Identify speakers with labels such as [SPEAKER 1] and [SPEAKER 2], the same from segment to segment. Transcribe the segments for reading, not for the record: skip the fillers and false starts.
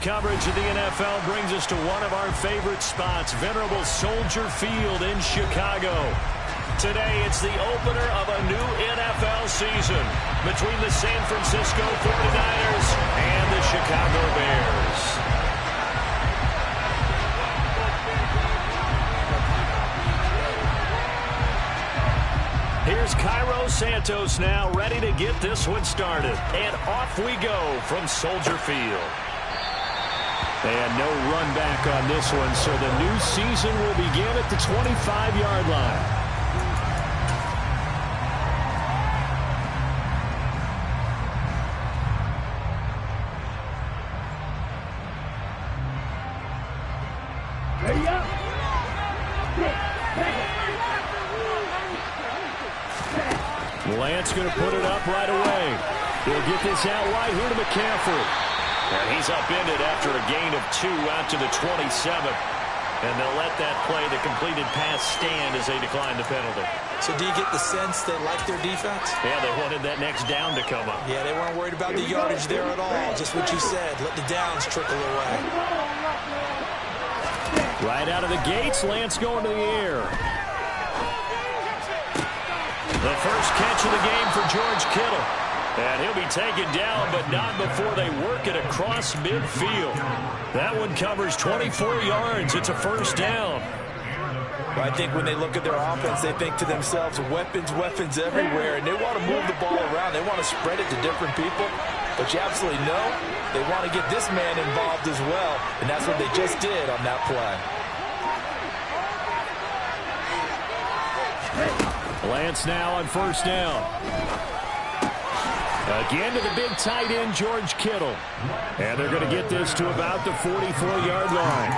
[SPEAKER 1] coverage of the NFL brings us to one of our favorite spots, venerable Soldier Field in Chicago. Today, it's the opener of a new NFL season between the San Francisco 49ers and the Chicago Bears. Here's Cairo Santos now, ready to get this one started. And off we go from Soldier Field. And no run back on this one, so the new season will begin at the 25-yard line. Lance going to put it up right away. He'll get this out wide here to McCaffrey. And he's upended after a gain of 2 out to the 27th. And they'll let that play, the completed pass, stand as they decline the penalty.
[SPEAKER 2] So do you get the sense they like their defense?
[SPEAKER 1] Yeah, they wanted that next down to come up.
[SPEAKER 2] Yeah, they weren't worried about the yardage there at all. Just what you said, let the downs trickle away.
[SPEAKER 1] Right out of the gates, Lance going to the air. The first catch of the game for George Kittle. And he'll be taken down, but not before they work it across midfield. That one covers 24 yards. It's a first down.
[SPEAKER 2] Well, I think when they look at their offense, they think to themselves, weapons, weapons everywhere. And they want to move the ball around. They want to spread it to different people. But you absolutely know they want to get this man involved as well. And that's what they just did on that play.
[SPEAKER 1] Lance now on first down. Again to the big tight end, George Kittle. And they're going to get this to about the 44-yard line.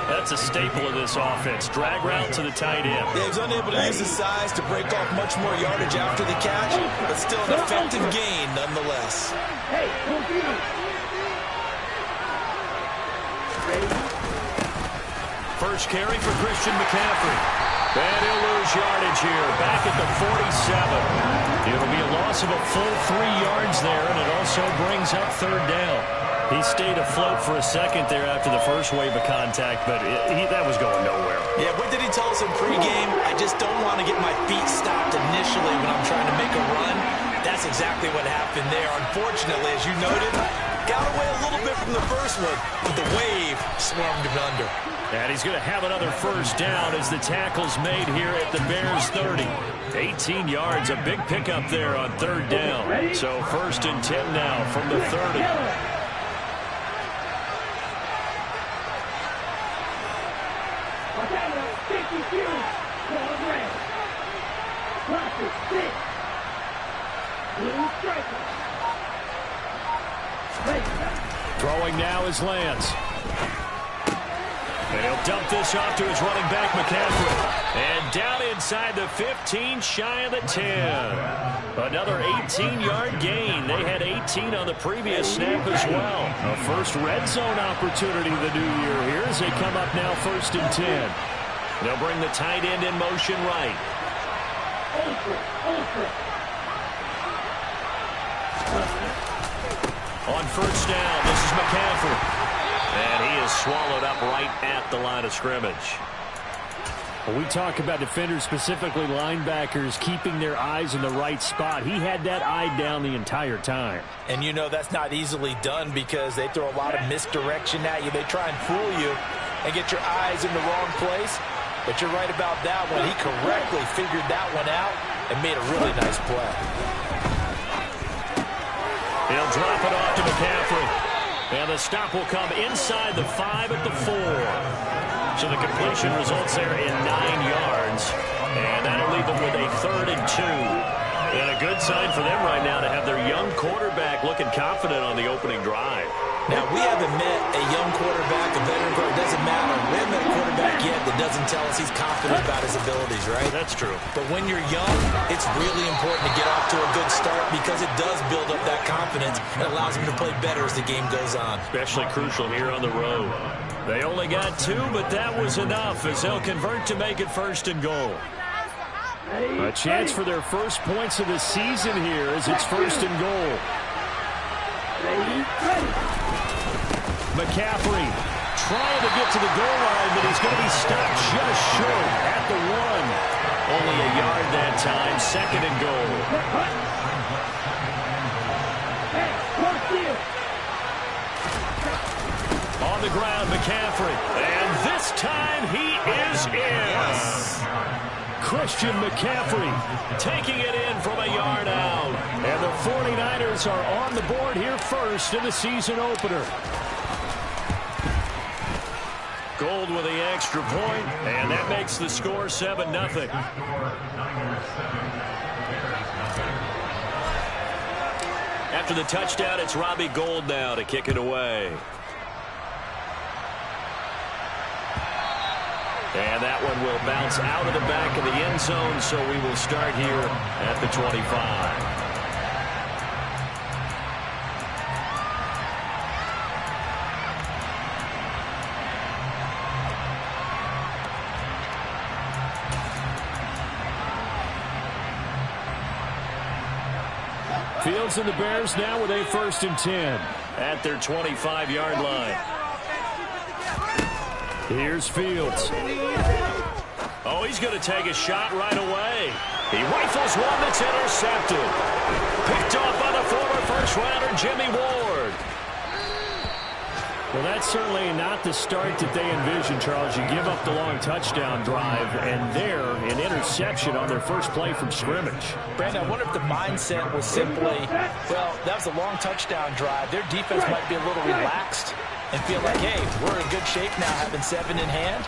[SPEAKER 1] That's a staple of this offense. Drag route to the tight end.
[SPEAKER 2] Yeah, he's unable to use his size to break off much more yardage after the catch, but still an effective gain nonetheless.
[SPEAKER 1] First carry for Christian McCaffrey. And he'll lose yardage here, back at the 47. It'll be a loss of a full 3 yards there, and it also brings up third down. He stayed afloat for a second there after the first wave of contact, but that was going nowhere.
[SPEAKER 2] Yeah, what did he tell us in pregame? I just don't want to get my feet stopped initially when I'm trying to make a run. That's exactly what happened there. Unfortunately, as you noted, got away a little bit from the first one, but the wave swarmed him under.
[SPEAKER 1] And he's going to have another first down as the tackle's made here at the Bears 30. 18 yards, a big pickup there on third down. So first and 10 now from the 30. Throwing now is Lance. And he'll dump this off to his running back, McCaffrey. And down inside the 15, shy of the 10. Another 18-yard gain. They had 18 on the previous snap as well. A first red zone opportunity the new year here as they come up now first and 10. They'll bring the tight end in motion right. On first down, this is McCaffrey. And he is swallowed up right at the line of scrimmage. When we talk about defenders, specifically linebackers, keeping their eyes in the right spot, he had that eye down the entire time.
[SPEAKER 2] And you know that's not easily done because they throw a lot of misdirection at you. They try and fool you and get your eyes in the wrong place. But you're right about that one. He correctly figured that one out and made a really nice play.
[SPEAKER 1] He'll drop it off to McCaffrey. And the stop will come inside the 5 at the 4. So the completion results there in 9 yards. And that'll leave them with a 3rd and 2. And a good sign for them right now to have their young quarterback looking confident on the opening drive.
[SPEAKER 2] Now, we haven't met a young quarterback, a veteran quarterback. It doesn't matter. We haven't met a quarterback yet that doesn't tell us he's confident about his abilities, right?
[SPEAKER 1] That's true.
[SPEAKER 2] But when you're young, it's really important to get off to a good start because it does build up that confidence and allows him to play better as the game goes on.
[SPEAKER 1] Especially crucial here on the road. They only got 2, but that was enough as they'll convert to make it first and goal. A chance for their first points of the season here as it's first and goal. McCaffrey trying to get to the goal line, but he's going to be stopped just short at the 1. Only a yard that time, 2nd and goal. On the ground, McCaffrey. And this time he is in. Christian McCaffrey taking it in from a yard out. And the 49ers are on the board here first in the season opener. Gold with the extra point, and that makes the score 7-0. After the touchdown, it's Robbie Gould now to kick it away. And that one will bounce out of the back of the end zone, so we will start here at the 25. Fields and the Bears now with a 1st and 10 at their 25-yard line. Here's Fields. Oh, he's going to take a shot right away. He rifles one that's intercepted. Picked off by the former first-rounder Jimmy Ward. Well, that's certainly not the start that they envisioned, Charles. You give up the long touchdown drive, and there, an interception on their first play from scrimmage.
[SPEAKER 2] Brandon, I wonder if the mindset was simply, well, that was a long touchdown drive. Their defense might be a little relaxed and feel like, hey, we're in good shape now, having 7 in hand.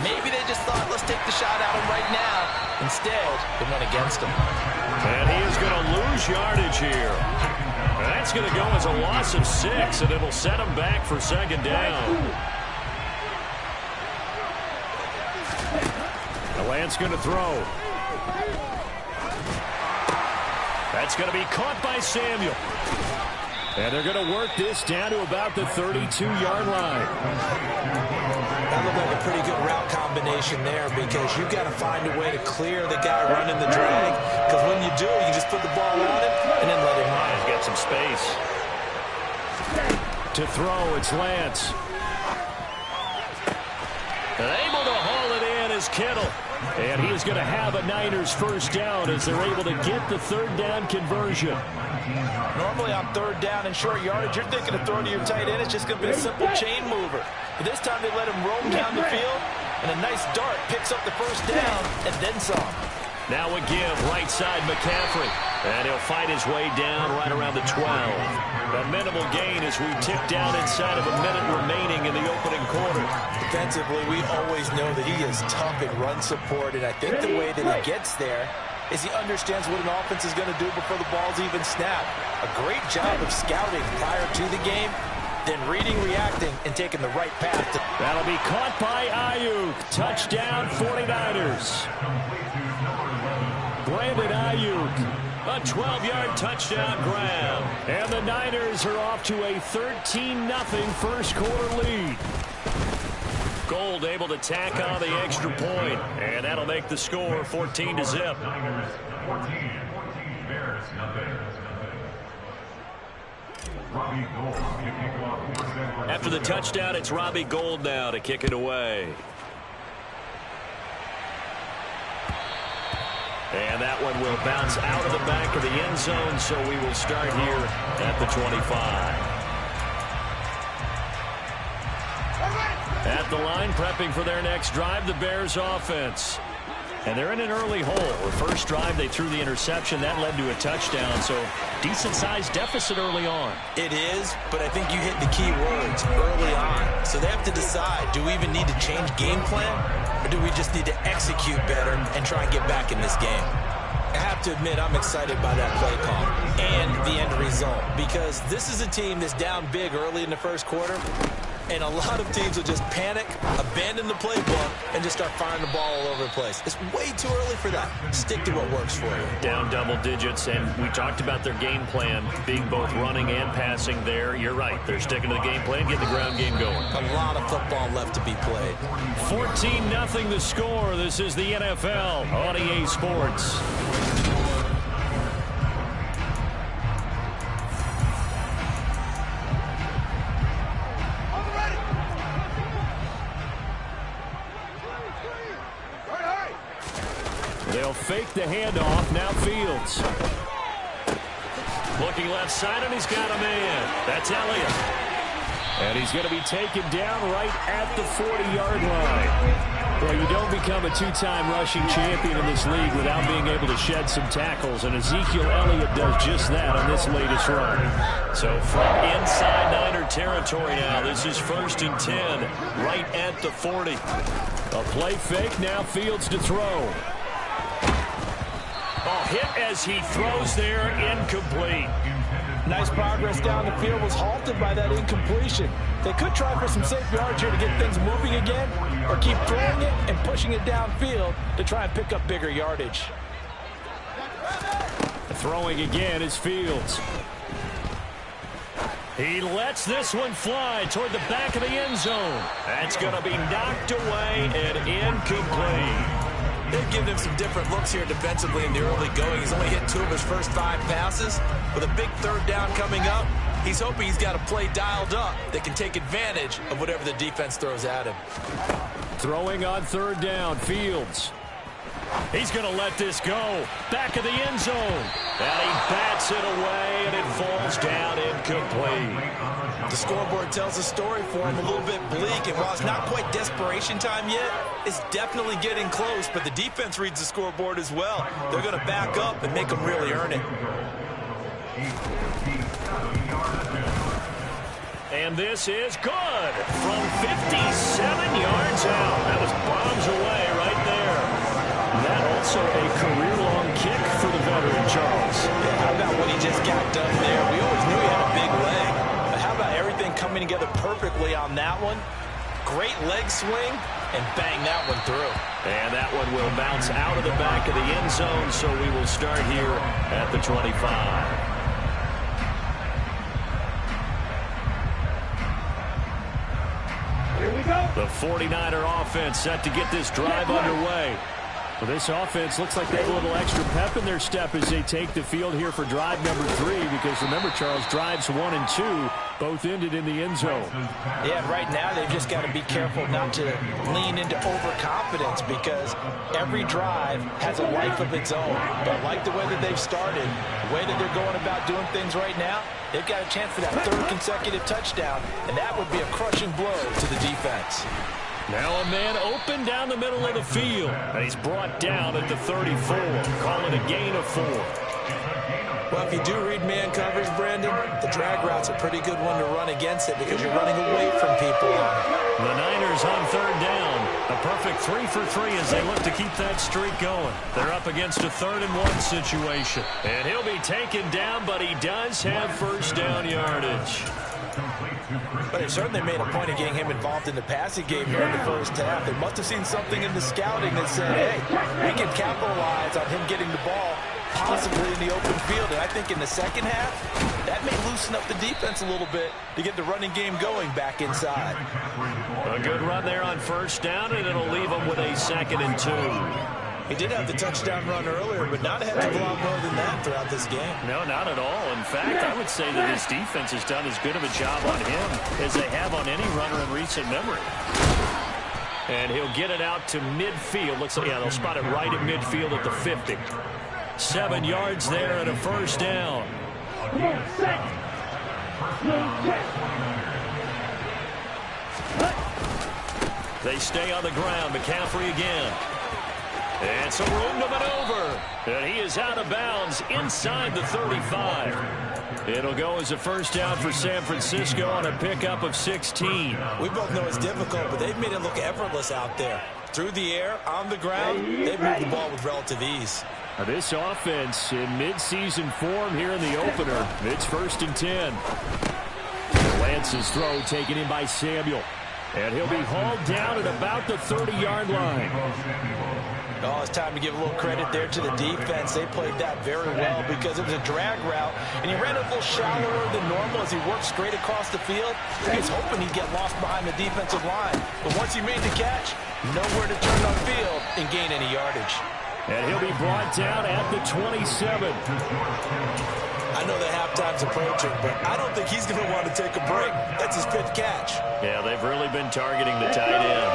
[SPEAKER 2] Maybe they just thought, let's take the shot at him right now. Instead, it went against him.
[SPEAKER 1] And he is going to lose yardage here. That's going to go as a loss of 6, and it'll set him back for 2nd down. Lance going to throw. That's going to be caught by Samuel. And they're going to work this down to about the 32-yard line.
[SPEAKER 2] That looked like a pretty good route combination there, because you've got to find a way to clear the guy running the drag. Because when you do, you can just put the ball on him and then let him run.
[SPEAKER 1] He's got some space. To throw, it's Lance. Able to haul it in is Kittle. And he is going to have a Niners 1st down as they're able to get the 3rd down conversion.
[SPEAKER 2] Normally on 3rd down and short yardage, you're thinking of throwing to your tight end. It's just going to be a simple chain mover. But this time they let him roam down the field, and a nice dart picks up the 1st down and then some.
[SPEAKER 1] Now a give, right side McCaffrey. And he'll fight his way down right around the 12. A minimal gain as we tick down inside of a minute remaining in the opening quarter.
[SPEAKER 2] Defensively, we always know that he is tough in run support, and I think the way that he gets there is he understands what an offense is going to do before the ball's even snapped. A great job of scouting prior to the game, then reading, reacting, and taking the right path.
[SPEAKER 1] That'll be caught by Ayuk. Touchdown, 49ers. Brandon Ayuk. A 12-yard touchdown grab. And the Niners are off to a 13-0 first quarter lead. Gould able to tack on the extra point, and that'll make the score 14-0. After the touchdown, it's Robbie Gould now to kick it away. And that one will bounce out of the back of the end zone, so we will start here at the 25. At the line, prepping for their next drive, the Bears offense. And they're in an early hole. The first drive, they threw the interception. That led to a touchdown, so decent-sized deficit early on.
[SPEAKER 2] It is, but I think you hit the key words early on. So they have to decide, do we even need to change game plan, or do we just need to execute better and try and get back in this game? I have to admit, I'm excited by that play call and the end result, because this is a team that's down big early in the first quarter, and a lot of teams will just panic, abandon the playbook, and just start firing the ball all over the place. It's way too early for that. Stick to what works for you.
[SPEAKER 1] Down double digits, and we talked about their game plan being both running and passing there. You're right. They're sticking to the game plan, getting the ground game going.
[SPEAKER 2] A lot of football left to be played.
[SPEAKER 1] 14-0 the score. This is the NFL on EA Sports. They'll fake the handoff. Now Fields. Looking left side, and he's got a man. That's Elliott. And he's going to be taken down right at the 40-yard line. Well, you don't become a two-time rushing champion in this league without being able to shed some tackles, and Ezekiel Elliott does just that on this latest run. So from inside Niner territory now, this is 1st and 10, right at the 40. A play fake, now Fields to throw. Oh, hit as he throws there, incomplete.
[SPEAKER 2] Nice progress down the field, was halted by that incompletion. They could try for some safe yards here to get things moving again, or keep throwing it and pushing it downfield to try and pick up bigger yardage.
[SPEAKER 1] Throwing again is Fields. He lets this one fly toward the back of the end zone. That's going to be knocked away and incomplete.
[SPEAKER 2] They've given him some different looks here defensively in the early going. He's only hit 2 of his first 5 passes. With a big 3rd down coming up, he's hoping he's got a play dialed up that can take advantage of whatever the defense throws at him.
[SPEAKER 1] Throwing on 3rd down, Fields. He's going to let this go. Back of the end zone. And he bats it away, and it falls down incomplete.
[SPEAKER 2] The scoreboard tells a story for him, a little bit bleak, and while it's not quite desperation time yet, it's definitely getting close, but the defense reads the scoreboard as well. They're going to back up and make them really earn it.
[SPEAKER 1] And this is good from 57 yards out. That was bombs away right there. That also a career-long kick for the veteran, Charles.
[SPEAKER 2] Yeah, how about what he just got done there? We always knew he had a big leg, but how about everything coming together perfectly on that one? Great leg swing, and bang that one through.
[SPEAKER 1] And that one will bounce out of the back of the end zone, so we will start here at the 25. The 49er offense set to get this drive underway. Well, this offense looks like they have a little extra pep in their step as they take the field here for drive number 3, because remember, Charles, drives 1 and 2 both ended in the end zone.
[SPEAKER 2] Yeah, right now they've just got to be careful not to lean into overconfidence, because every drive has a life of its own. But like the way that they've started, the way that they're going about doing things right now, they've got a chance for that 3rd consecutive touchdown, and that would be a crushing blow to the defense.
[SPEAKER 1] Now a man open down the middle of the field, and he's brought down at the 34. Call it a gain of 4.
[SPEAKER 2] Well, if you do read man coverage, Brandon, the drag route's a pretty good one to run against it because you're running away from people.
[SPEAKER 1] The Niners on 3rd down. A perfect 3 for 3 as they look to keep that streak going. They're up against a 3rd and 1 situation. And he'll be taken down, but he does have 1st down yardage.
[SPEAKER 2] But they've certainly made a point of getting him involved in the passing game here in the first half. They must have seen something in the scouting that said, hey, we can capitalize on him getting the ball possibly in the open field. And I think in the second half, that may loosen up the defense a little bit to get the running game going back inside.
[SPEAKER 1] A good run there on 1st down, and it'll leave him with a 2nd and 2.
[SPEAKER 2] He did have the touchdown run earlier, but not a heck of a lot more than that throughout this game.
[SPEAKER 1] No, not at all. In fact, I would say that his defense has done as good of a job on him as they have on any runner in recent memory. And he'll get it out to midfield. Looks like, yeah, they'll spot it right at midfield at the 50. 7 yards there and a 1st down. They stay on the ground. McCaffrey again. And some room to maneuver. And he is out of bounds inside the 35. It'll go as a 1st down for San Francisco on a pickup of 16.
[SPEAKER 2] We both know it's difficult, but they've made it look effortless out there. Through the air, on the ground, they've moved the ball with relative ease.
[SPEAKER 1] Now this offense in midseason form here in the opener. It's 1st and 10. Lance's throw taken in by Samuel. And he'll be hauled down at about the 30-yard line.
[SPEAKER 2] Oh, it's time to give a little credit there to the defense. They played that very well because it was a drag route, and he ran a little shallower than normal as he worked straight across the field. He was hoping he'd get lost behind the defensive line, but once he made the catch, nowhere to turn on field and gain any yardage.
[SPEAKER 1] And he'll be brought down at the 27.
[SPEAKER 2] I know that halftime's approaching, but I don't think he's going to want to take a break. That's his 5th catch.
[SPEAKER 1] Yeah, they've really been targeting the tight end.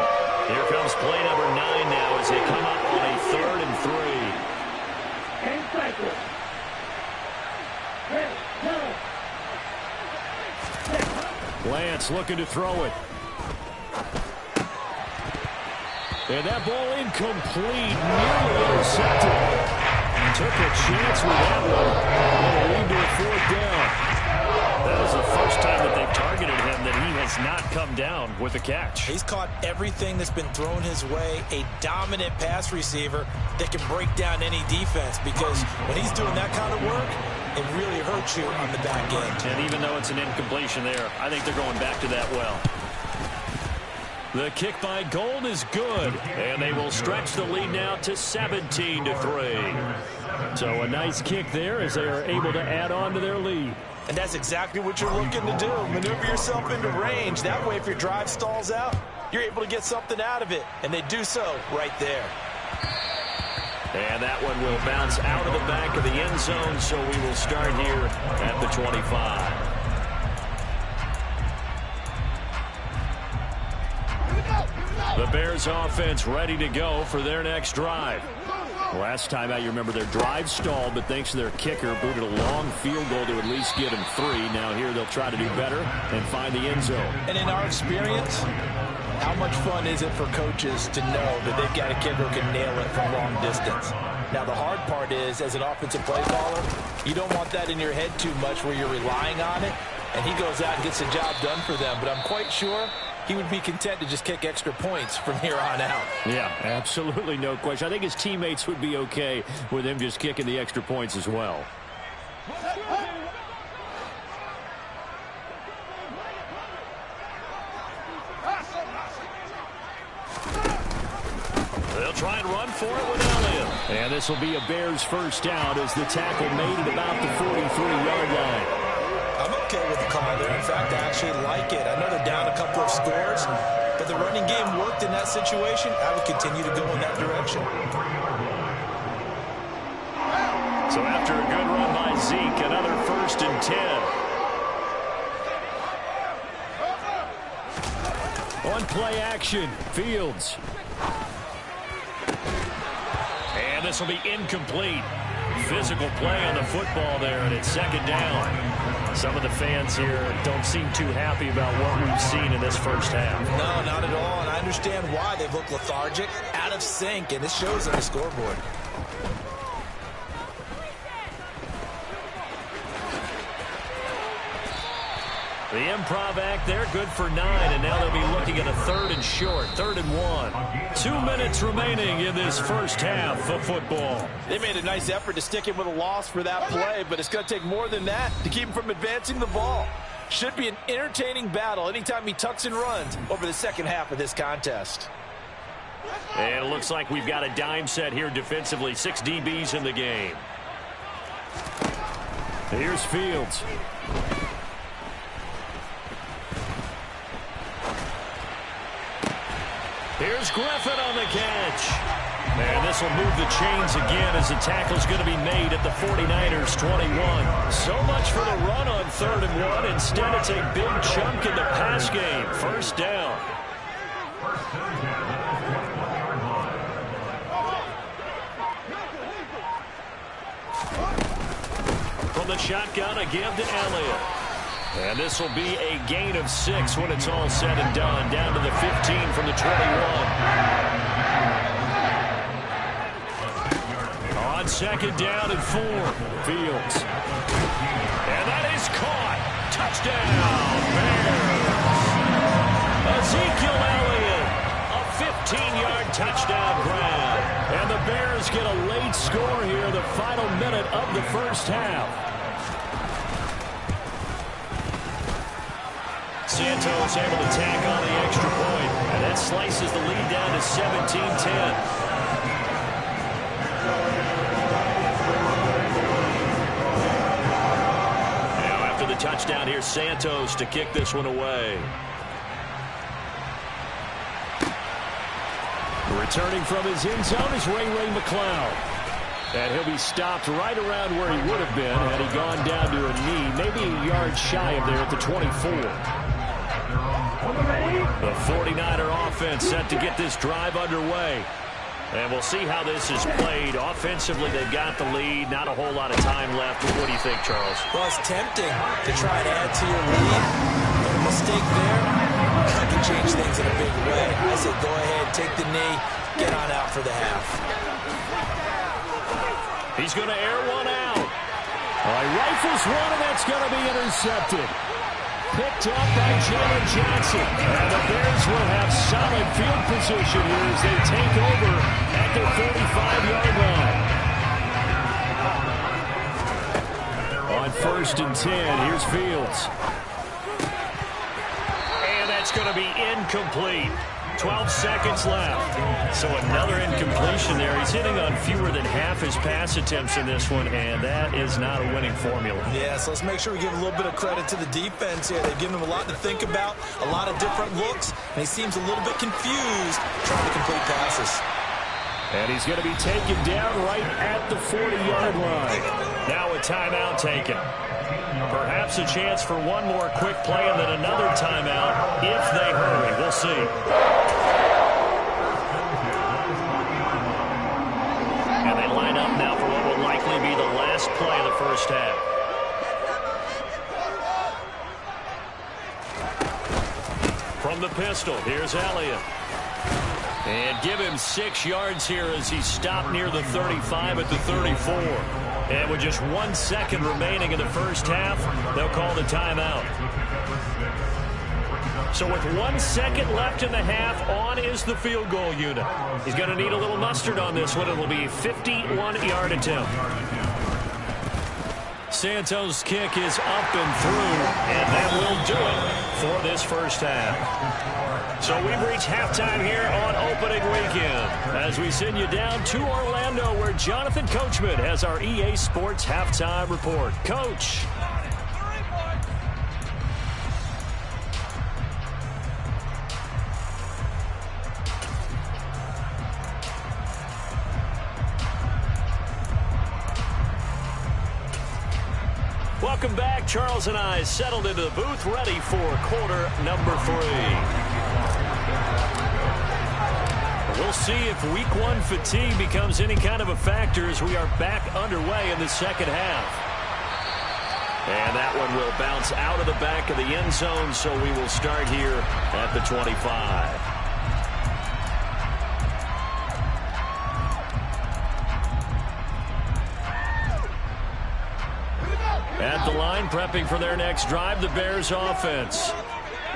[SPEAKER 1] Here comes play number 9 now as they come up on a 3rd and 3. Lance looking to throw it. And that ball incomplete, nearly intercepted. Took a chance with that one. They'll lead to a 4th down. That is the first time that they've targeted him that he has not come down with a catch.
[SPEAKER 2] He's caught everything that's been thrown his way. A dominant pass receiver that can break down any defense, because when he's doing that kind of work, it really hurts you on the back end.
[SPEAKER 1] And even though it's an incompletion there, I think they're going back to that well. The kick by Gold is good, and they will stretch the lead now to 17-3. So a nice kick there as they are able to add on to their lead.
[SPEAKER 2] And that's exactly what you're looking to do. Maneuver yourself into range. That way, if your drive stalls out, you're able to get something out of it. And they do so right there.
[SPEAKER 1] And that one will bounce out of the back of the end zone, so we will start here at the 25. The Bears offense ready to go for their next drive. Last time out, you remember their drive stalled, but thanks to their kicker, booted a long field goal to at least get them 3. Now here they'll try to do better and find the end zone. And in our experience, how much fun is it for coaches to know that they've got a kicker who can nail it from long distance? Now the hard part is, as an offensive play caller, you don't want that in your head too much where you're relying on it, and he goes out and gets the job done for them. But I'm quite sure he would be content to just kick extra points from here on out. Yeah, absolutely no question. I think his teammates would be okay with him just kicking the extra points as well. They'll try and run for it with Elliott. And this will be a Bears first down as the tackle made at about the 43-yard line. I'm okay with the call there. In fact, I actually like it. I know they're down a couple of scores, but the running game worked in that situation. I would continue to go in that direction. So after a good run by Zeke, another 1st and 10. On play action, Fields. And this will be incomplete. Physical play on the football there, and it's 2nd down. Some of the fans here don't seem too happy about what we've seen in this first half. No, not at all, and I understand why. They've looked lethargic, out of sync, and it shows on the scoreboard. The improv act there, good for 9, and now they'll be looking at a 3rd and short, 3rd and 1. 2 minutes remaining in this first half of football. They made a nice effort to stick him with a loss for that play, but it's going to take more than that to keep him from advancing the ball. Should be an entertaining battle anytime he tucks and runs over the second half of this contest. And it looks like we've got a dime set here defensively. 6 DBs in the game. Here's Fields. Here's Griffin on the catch. And this will move the chains again as the tackle's going to be made at the 49ers 21. So much for the run on 3rd and 1. Instead, it's a big chunk in the pass game. 1st down. From the shotgun, a give to Elliott. And this will be a gain of 6 when it's all said and done. Down to the 15 from the 21. On 2nd down and 4. Fields. And that is caught. Touchdown, Bears. Ezekiel Elliott. A 15-yard touchdown grab. And the Bears get a late score here, the final minute of the first half. Santos able to tack on the extra point, and that slices the lead down to 17-10. Now after the touchdown, here's Santos to kick this one away. Returning from his end zone is Ray McCloud. And he'll be stopped right around where he would have been had he gone down to a knee, maybe a yard shy of there at the 24. The 49er offense set to get this drive underway. And we'll see how this is played. Offensively, they've got the lead. Not a whole lot of time left. What do you think, Charles?
[SPEAKER 2] Well, it's tempting to try to add to your lead. But a mistake there, that can change things in a big way. I say go ahead, take the knee, get on out for the half.
[SPEAKER 1] He's going to air one out. He rifles one, and that's going to be intercepted. Picked up by Jalen Johnson. And the Bears will have solid field position here as they take over at their 45-yard line. On 1st and 10, here's Fields. And that's going to be incomplete. 12 seconds left. So another incompletion there. He's hitting on fewer than half his pass attempts in this one, and that is not a winning formula.
[SPEAKER 2] Yeah, so let's make sure we give a little bit of credit to the defense here. They've given him a lot to think about, a lot of different looks, and he seems a little bit confused trying to complete passes.
[SPEAKER 1] And he's going to be taken down right at the 40-yard line. Now a timeout taken. Perhaps a chance for one more quick play and then another timeout if they hurry. We'll see. And they line up now for what will likely be the last play of the first half. From the pistol, here's Elliott. And give him 6 yards here as he stopped near the 35 at the 34. And with just 1 second remaining in the first half, they'll call the timeout. So with 1 second left in the half, on is the field goal unit. He's going to need a little mustard on this one. It will be a 51-yard attempt. Santos' kick is up and through, and that will do it for this first half. So we've reached halftime here on opening weekend as we send you down to Orlando where Jonathan Coachman has our EA Sports halftime report. Coach. Welcome back. Charles and I settled into the booth ready for quarter number 3. We'll see if week 1 fatigue becomes any kind of a factor as we are back underway in the second half. And that one will bounce out of the back of the end zone, so we will start here at the 25. At the line, prepping for their next drive, the Bears offense.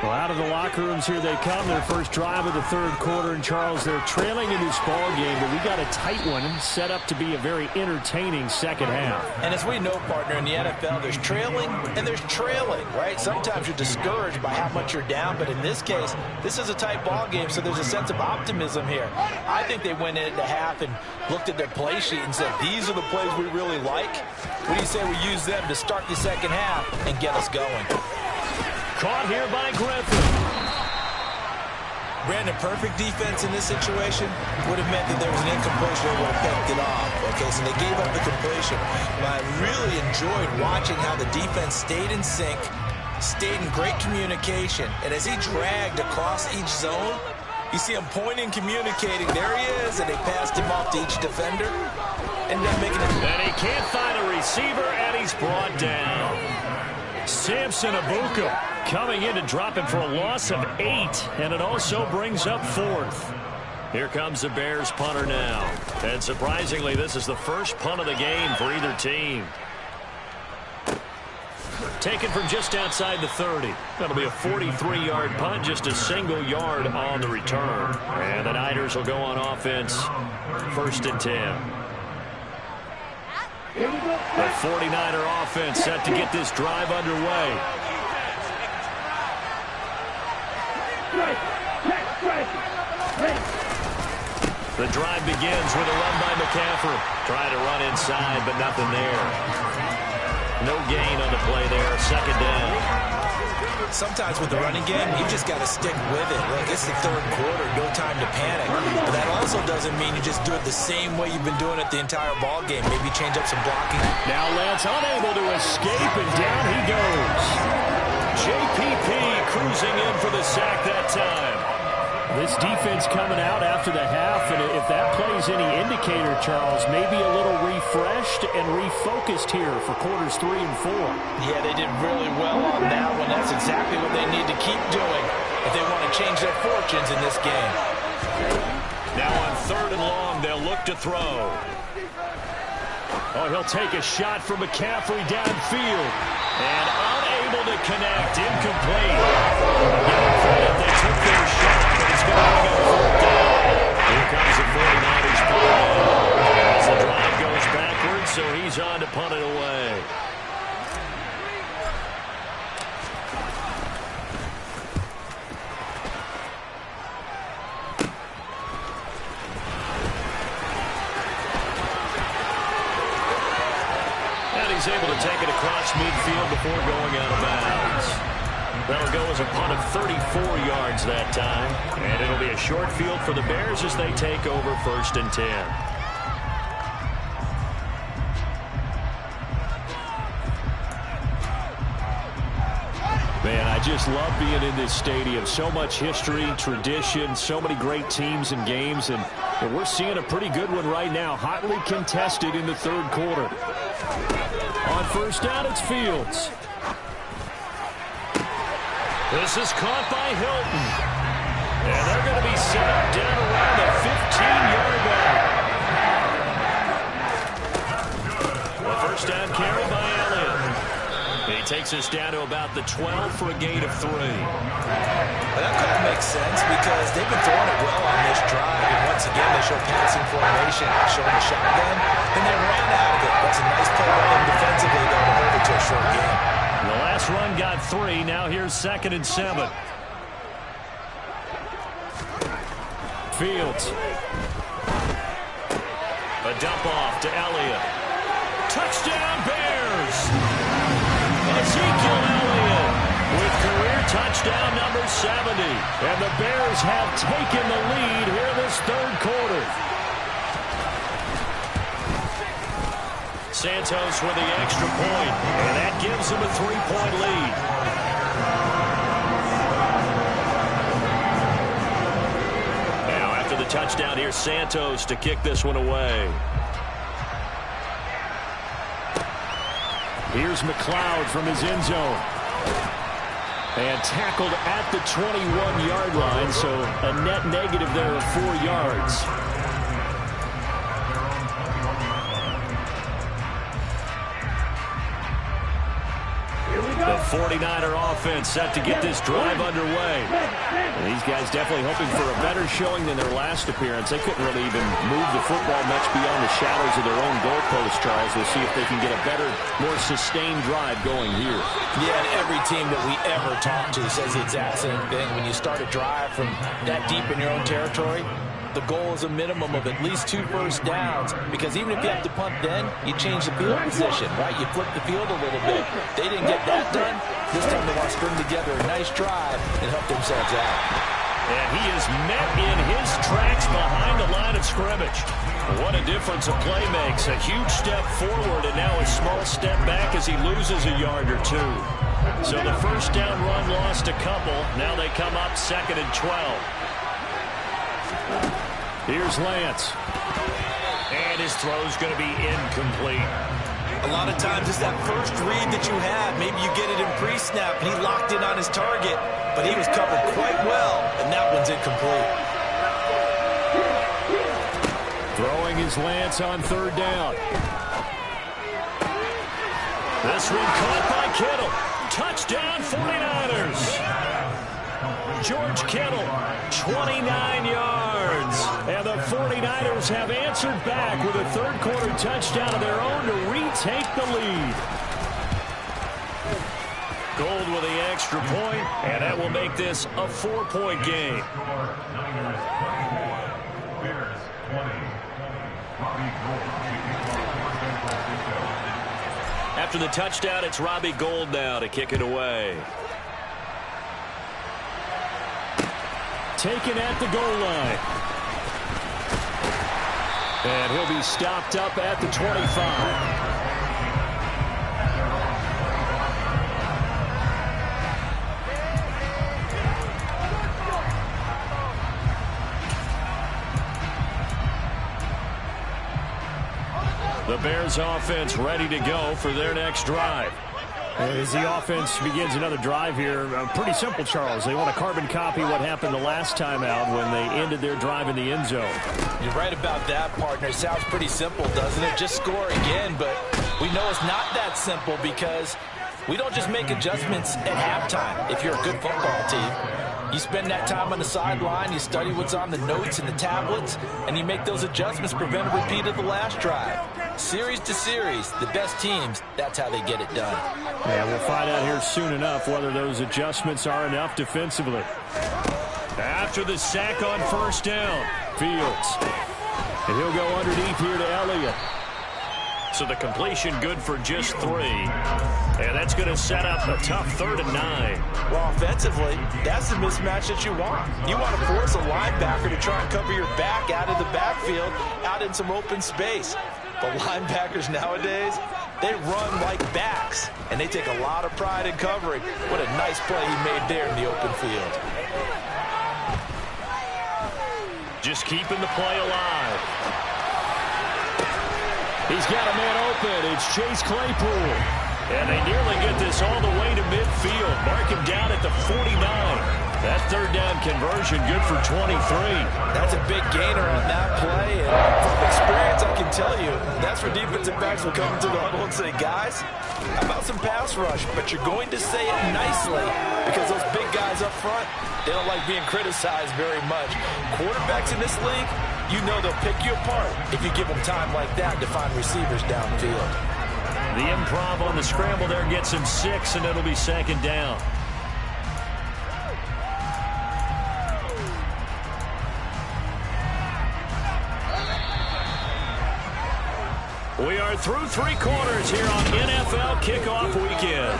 [SPEAKER 1] Well, out of the locker rooms here they come. Their first drive of the third quarter. And, Charles, they're trailing in this ball game, but we got a tight one set up to be a very entertaining second half.
[SPEAKER 2] And as we know, partner, in the NFL, there's trailing and there's trailing, right? Sometimes you're discouraged by how much you're down, but in this case, this is a tight ball game, so there's a sense of optimism here. I think they went into half and looked at their play sheet and said, these are the plays we really like. What do you say we use them to start the second half and get us going?
[SPEAKER 1] Caught here by Griffin.
[SPEAKER 2] Brandon, perfect defense in this situation would have meant that there was an incompletion that would have picked it off. Okay, so they gave up the completion. But I really enjoyed watching how the defense stayed in sync, stayed in great communication. And as he dragged across each zone, you see him pointing, communicating. There he is, and they passed him off to each defender. Ended up making it.
[SPEAKER 1] And he can't find a receiver, and he's brought down. Samson Abuka coming in to drop him for a loss of 8, and it also brings up 4th. Here comes the Bears punter now. And surprisingly, this is the first punt of the game for either team. Taken from just outside the 30. That'll be a 43-yard punt, just a single yard on the return. And the Niners will go on offense, 1st and 10. The 49er offense set to get this drive underway. The drive begins with a run by McCaffrey. Trying to run inside, but nothing there. No gain on the play there. 2nd down.
[SPEAKER 2] Sometimes with the running game, you just got to stick with it. Look, it's the third quarter, no time to panic. But that also doesn't mean you just do it the same way you've been doing it the entire ball game. Maybe change up some blocking.
[SPEAKER 1] Now Lance unable to escape, and down he goes. JPP cruising in for the sack that time. this defense coming out after the half, and if that plays any indicator, Charles, maybe a little refreshed and refocused here for quarters 3 and 4.
[SPEAKER 2] Yeah, they did really well on that one. That's exactly what they need to keep doing if they want to change their fortunes in this game.
[SPEAKER 1] Now on 3rd and long, they'll look to throw. Oh, he'll take a shot from McCaffrey downfield. And unable to connect. Incomplete. Give them credit. They took their shot, but it's going to bring up 4th down. Here comes the 49ers play. As the drive goes backwards, so he's on to punt it away. He's able to take it across midfield before going out of bounds. That'll go as a punt of 34 yards that time. And it'll be a short field for the Bears as they take over 1st and 10. Man, I just love being in this stadium. So much history, tradition, so many great teams and games. And we're seeing a pretty good one right now. Hotly contested in the 3rd quarter. On 1st down, it's Fields. This is caught by Hilton. And they're going to be set up down around the 15-yard line. The 1st down carry by Elliott. He takes us down to about the 12 for a gain of 3.
[SPEAKER 2] Well, that kind of makes sense because they've been throwing it well on this drive. And once again, they show passing formation, showing the shotgun, and they ran out of it. That's a nice play by them defensively, though, to hold it to a short game.
[SPEAKER 1] The last run got 3. Now here's 2nd and 7. Fields. A dump off to Elliott. Touchdown, Bears! Ezekiel Elliott with career touchdown number 70. And the Bears have taken the lead here this 3rd quarter. Santos with the extra point, and that gives them a 3-point lead. Now after the touchdown, here's Santos to kick this one away. Here's McLeod from his end zone. And tackled at the 21-yard line, so a net negative there of 4 yards. The 49er offense set to get this drive underway. And these guys definitely hoping for a better showing than their last appearance. They couldn't really even move the football much beyond the shadows of their own goalpost, Charles. We'll see if they can get a better, more sustained drive going here.
[SPEAKER 2] Yeah, and every team that we ever talk to says the exact same thing. When you start a drive from that deep in your own territory, the goal is a minimum of at least 2 first downs, because even if you have to punt then, you change the field position, right? You flip the field a little bit. They didn't get that done. This time they want to string together a nice drive and help themselves out.
[SPEAKER 1] And he is met in his tracks behind the line of scrimmage. What a difference a play makes. A huge step forward and now a small step back as he loses a yard or 2. So the first down run lost a couple. Now they come up 2nd and 12. Here's Lance. And his throw's going to be incomplete.
[SPEAKER 2] A lot of times it's that first read that you have. Maybe you get it in pre-snap, and he locked in on his target, but he was covered quite well, and that one's incomplete.
[SPEAKER 1] Throwing is Lance on 3rd down. This one caught by Kittle. Touchdown 49ers. George Kittle, 29 yards. And the 49ers have answered back with a 3rd quarter touchdown of their own to retake the lead. Gold with the extra point, and that will make this a 4-point game. After the touchdown, it's Robbie Gould now to kick it away. Taken at the goal line. And he'll be stopped up at the 25. The Bears offense ready to go for their next drive.
[SPEAKER 3] As the offense begins another drive here, pretty simple, Charles. They want to carbon copy what happened the last time out when they ended their drive in the end zone.
[SPEAKER 2] You're right about that, partner. Sounds pretty simple, doesn't it? Just score again, but we know it's not that simple because we don't just make adjustments at halftime if you're a good football team. You spend that time on the sideline, you study what's on the notes and the tablets, and you make those adjustments, prevent a repeat of the last drive. Series to series, the best teams, that's how they get it done.
[SPEAKER 3] Yeah, we'll find out here soon enough whether those adjustments are enough defensively.
[SPEAKER 1] After the sack on first down, Fields.
[SPEAKER 3] And he'll go underneath here to Elliott.
[SPEAKER 1] So the completion good for just 3. And that's going to set up a tough 3rd and 9.
[SPEAKER 2] Well, offensively, that's the mismatch that you want. You want to force a linebacker to try and cover your back out of the backfield, out in some open space. The linebackers nowadays, they run like backs, and they take a lot of pride in covering. What a nice play he made there in the open field.
[SPEAKER 1] Just keeping the play alive.
[SPEAKER 3] He's got a man open. It's Chase Claypool.
[SPEAKER 1] And they nearly get this all the way to midfield. Mark him down at the 49. That 3rd down conversion good for 23.
[SPEAKER 2] That's a big gainer on that play. And from experience, I can tell you, that's where defensive backs will come into the huddle and say, guys, how about some pass rush? But you're going to say it nicely because those big guys up front, they don't like being criticized very much. Quarterbacks in this league, you know they'll pick you apart if you give them time like that to find receivers downfield.
[SPEAKER 1] The improv on the scramble there gets him 6, and it'll be 2nd down. We are through 3 quarters here on NFL Kickoff Weekend.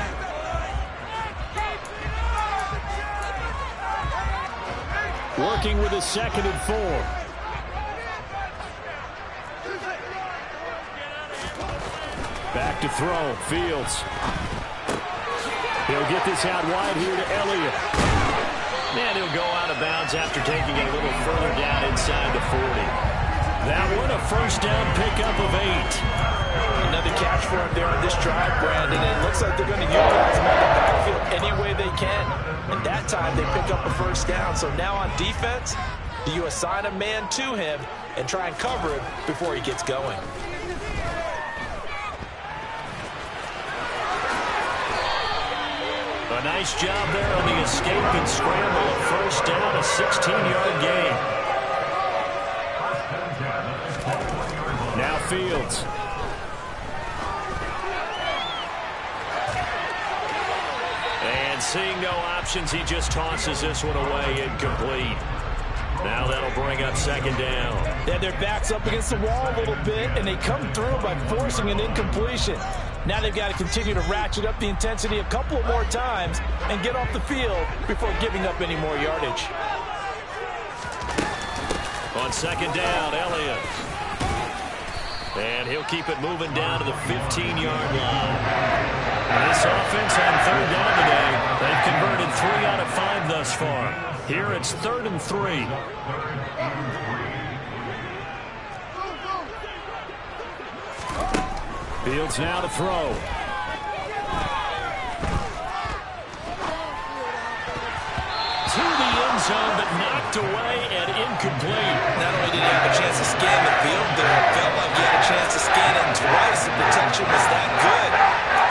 [SPEAKER 3] Working with a 2nd and 4. Back to throw. Fields. He'll get this out wide here to Elliott.
[SPEAKER 1] And he'll go out of bounds after taking it a little further down inside the 40. That one, a 1st down pickup of 8.
[SPEAKER 2] Another catch for him there on this drive, Brandon. And it looks like they're going to utilize him on the backfield any way they can. And that time they pick up a 1st down. So now on defense, do you assign a man to him and try and cover him before he gets going?
[SPEAKER 1] A nice job there on the escape and scramble. A 1st down, a 16-yard gain.
[SPEAKER 3] Now Fields.
[SPEAKER 1] And seeing no options, he just tosses this one away, incomplete. Now that'll bring up 2nd down.
[SPEAKER 2] Yeah, their back's up against the wall a little bit, and they come through by forcing an incompletion. Now they've got to continue to ratchet up the intensity a couple of more times and get off the field before giving up any more yardage.
[SPEAKER 1] On 2nd down, Elliott. And he'll keep it moving down to the 15-yard line. This offense on 3rd down today, they've converted 3 out of 5 thus far. Here it's 3rd and 3.
[SPEAKER 3] Fields now to throw.
[SPEAKER 1] To the end zone, but knocked away and incomplete.
[SPEAKER 2] Not only did he have a chance to scan the field there, it felt like he had a chance to scan it twice. The protection was that good.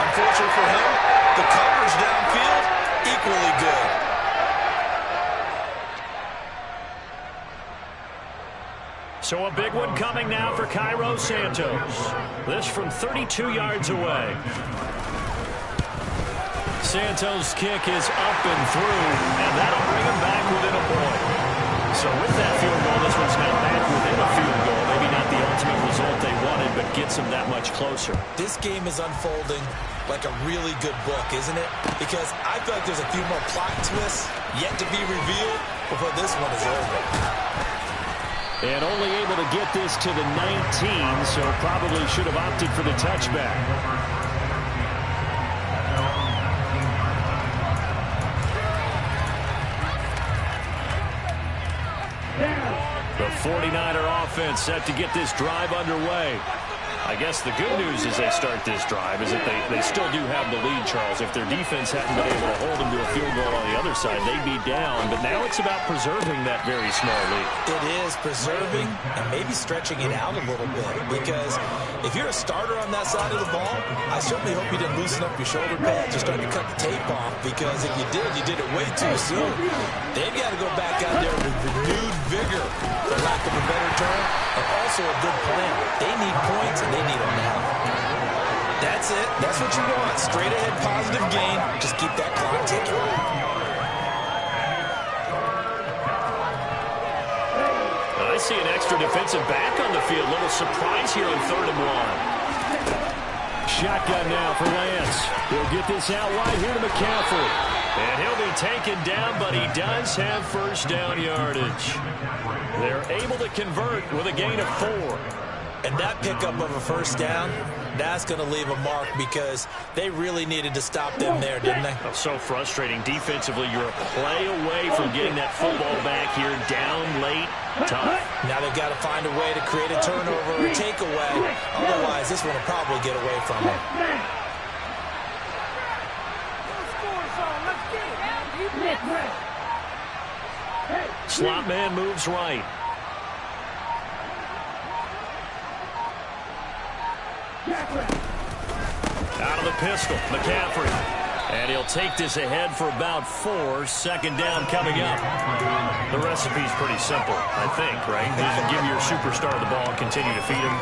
[SPEAKER 2] Unfortunately for him, the coverage downfield, equally good.
[SPEAKER 1] So a big one coming now for Cairo Santos. This from 32 yards away. Santos' kick is up and through, and that'll bring him back within a point. So with that field goal, this one's now back within a field goal. Maybe not the ultimate result they wanted, but gets them that much closer.
[SPEAKER 2] This game is unfolding like a really good book, isn't it? Because I feel like there's a few more plot twists yet to be revealed before this one is over.
[SPEAKER 3] And only able to get this to the 19, so probably should have opted for the touchback. The 49er offense set to get this drive underway.
[SPEAKER 1] I guess the good news as they start this drive is that they still do have the lead, Charles. If their defense hadn't been able to hold them to a field goal on the other side, they'd be down. But now it's about preserving that very small lead.
[SPEAKER 2] It is preserving and maybe stretching it out a little bit, because if you're a starter on that side of the ball, I certainly hope you didn't loosen up your shoulder pads or start to cut the tape off, because if you did it way too soon. They've got to go back out there with renewed vigor, for lack of a better term, and also a good plan. They need points, and they need them now. That's it. That's what you want. Straight ahead positive gain. Just keep that clock ticking.
[SPEAKER 1] I see an extra defensive back on the field. Little surprise here on 3rd and 1.
[SPEAKER 3] Shotgun now for Lance. He'll get this out wide here to McCaffrey.
[SPEAKER 1] And he'll be taken down, but he does have first down yardage. They're able to convert with a gain of 4.
[SPEAKER 2] And that pickup of a first down, that's going to leave a mark, because they really needed to stop them there, didn't they?
[SPEAKER 1] Oh, so frustrating. Defensively, you're a play away from getting that football back here, down late, tough.
[SPEAKER 2] Now they've got to find a way to create a turnover or a takeaway. Otherwise, this one will probably get away from them.
[SPEAKER 1] Slot man moves right. Out of the pistol, McCaffrey. And he'll take this ahead for about 4. Second down coming up. The recipe's pretty simple, I think, right? You just give your superstar the ball and continue to feed him.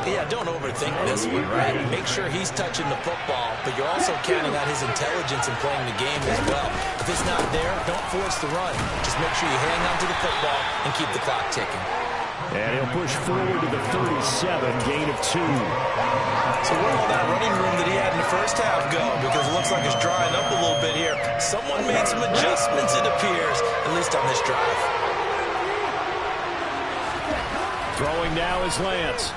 [SPEAKER 2] Yeah, don't overthink this one, right? Make sure he's touching the football, but you're also counting on his intelligence in playing the game as well. If it's not there, don't force the run. Just make sure you hang on to the football and keep the clock ticking.
[SPEAKER 3] And he'll push forward to the 37, gain of 2.
[SPEAKER 2] So where'd all that running room that he had in the first half go? Because it looks like it's drying up a little bit here. Someone made some adjustments, it appears, at least on this drive.
[SPEAKER 3] Throwing now is Lance.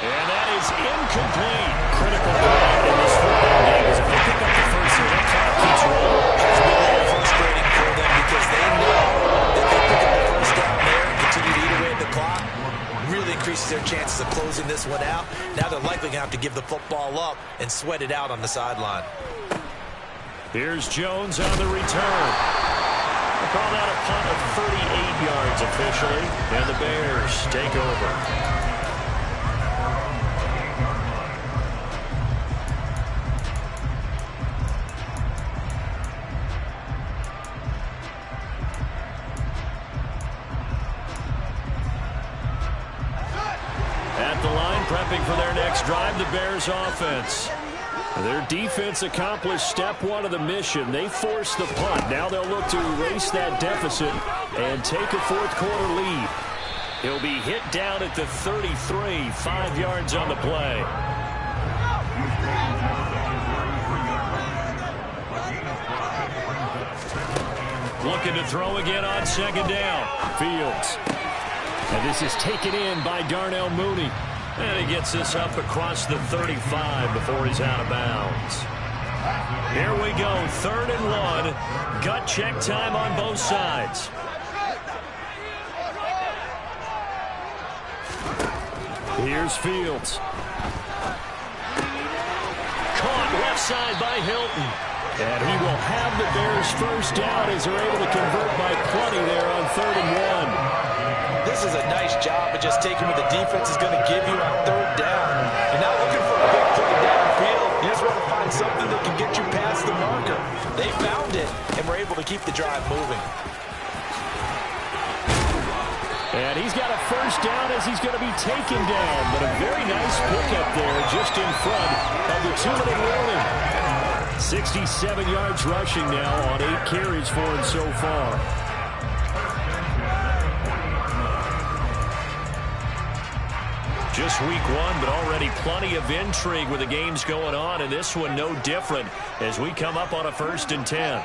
[SPEAKER 1] And that is incomplete. Critical drive in this football game. As if they pick up the first here, that clock keeps rolling.
[SPEAKER 2] It's been a little frustrating for them, because they know that they pick up the first down there and continue to eat away at the clock. Really increases their chances of closing this one out. Now they're likely going to have to give the football up and sweat it out on the sideline.
[SPEAKER 1] Here's Jones on the return. We'll call that a punt of 38 yards officially, and the Bears take over. At the line, prepping for their next drive, the Bears offense. Their defense accomplished step 1 of the mission. They forced the punt. Now they'll look to erase that deficit and take a 4th quarter lead. He'll be hit down at the 33, 5 yards on the play. Looking to throw again on second down. Fields. And this is taken in by Darnell Mooney. And he gets this up across the 35 before he's out of bounds. Here we go, 3rd and 1. Gut check time on both sides. Here's Fields. Caught left side by Hilton. And he will have the Bears first down as they're able to convert by plenty there on 3rd and 1.
[SPEAKER 2] This is a nice job of just taking what the defense is going to give you on 3rd down. You're not looking for a big play downfield. You just want to find something that can get you past the marker. They found it and were able to keep the drive moving.
[SPEAKER 3] And he's got a first down as he's going to be taken down. But a very nice pickup there just in front of the 2-minute warning. 67 yards rushing now on 8 carries for him so far.
[SPEAKER 1] Just week 1, but already plenty of intrigue with the games going on, and this one no different as we come up on a 1st and 10.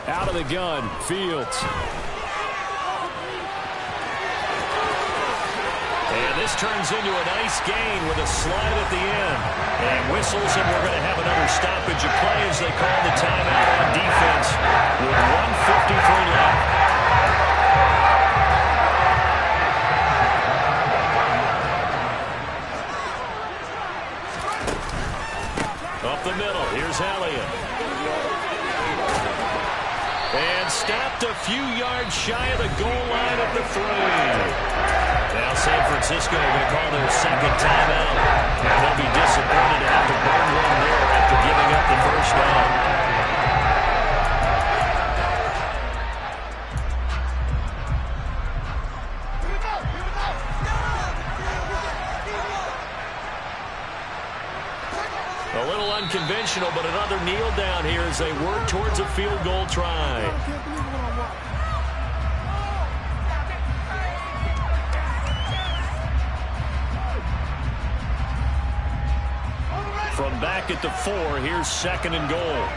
[SPEAKER 3] Out of the gun, Fields. And this turns into a nice gain with a slide at the end. And
[SPEAKER 1] whistles, and we're going to have another stoppage of play as they call the timeout on defense with 1:53 left. Up the middle, here's Elliott. And stopped a few yards shy of the goal line at the 3. Now San Francisco are going to call their second timeout. And they'll be disappointed to have to burn one there after giving up the first down. A little unconventional, but another kneel down here as they work towards a field goal try. From back at the 4, here's 2nd and goal.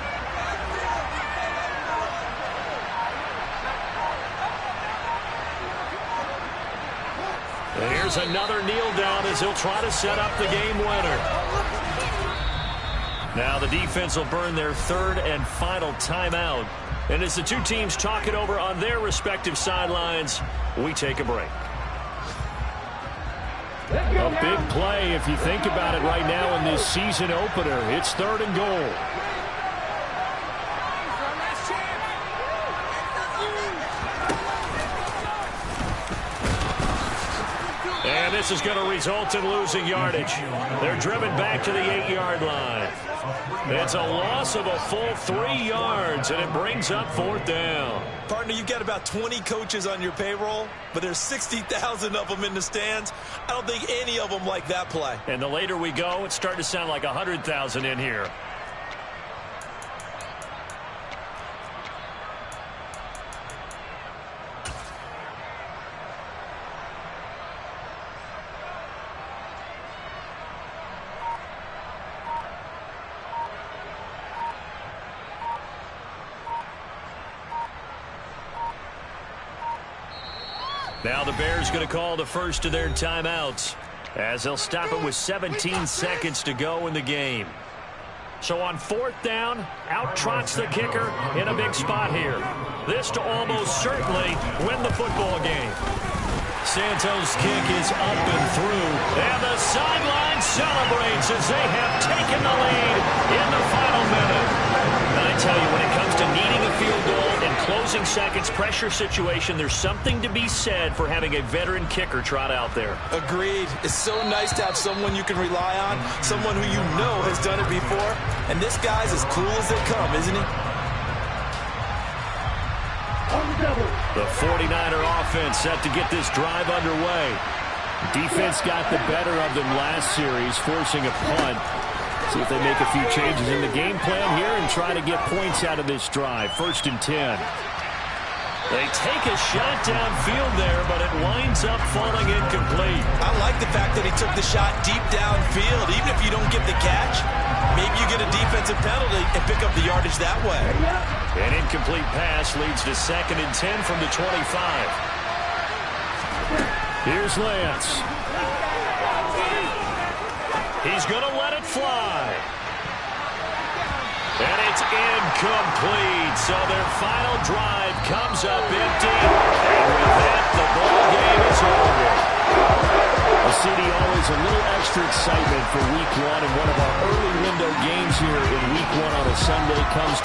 [SPEAKER 1] And here's another kneel down as he'll try to set up the game winner. Now the defense will burn their 3rd and final timeout. And as the two teams talk it over on their respective sidelines, we take a break. A big play if you think about it right now in this season opener. It's 3rd and goal. And this is going to result in losing yardage. They're driven back to the 8-yard line. It's a loss of a full 3 yards, and it brings up 4th down.
[SPEAKER 2] Partner, you've got about 20 coaches on your payroll, but there's 60,000 of them in the stands. I don't think any of them like that play.
[SPEAKER 1] And the later we go, it's starting to sound like 100,000 in here. Now the Bears going to call the first of their timeouts as they'll stop it with 17 seconds to go in the game. So on 4th down, out trots the kicker in a big spot here. This to almost certainly win the football game. Santos' kick is up and through, and the sideline celebrates as they have taken the lead in the final minute. And I tell you, when it comes to needing a field goal in closing seconds, pressure situation, there's something to be said for having a veteran kicker trot out there.
[SPEAKER 2] Agreed. It's so nice to have someone you can rely on, someone who you know has done it before. And this guy's as cool as they come, isn't he?
[SPEAKER 1] The 49er offense set to get this drive underway. Defense got the better of them last series, forcing a punt. See if they make a few changes in the game plan here and try to get points out of this drive. 1st and 10. They take a shot downfield there, but it winds up falling incomplete.
[SPEAKER 2] I like the fact that he took the shot deep downfield. Even if you don't get the catch, maybe you get a defensive penalty and pick up the yardage that way.
[SPEAKER 1] An incomplete pass leads to 2nd and 10 from the 25. Here's Lance. He's going to let it fly. And it's incomplete. So their final drive comes up empty. And with that, the ball game is over. Well, CD, always a little extra excitement for Week 1. And one of our early window games here in Week 1 on a Sunday comes to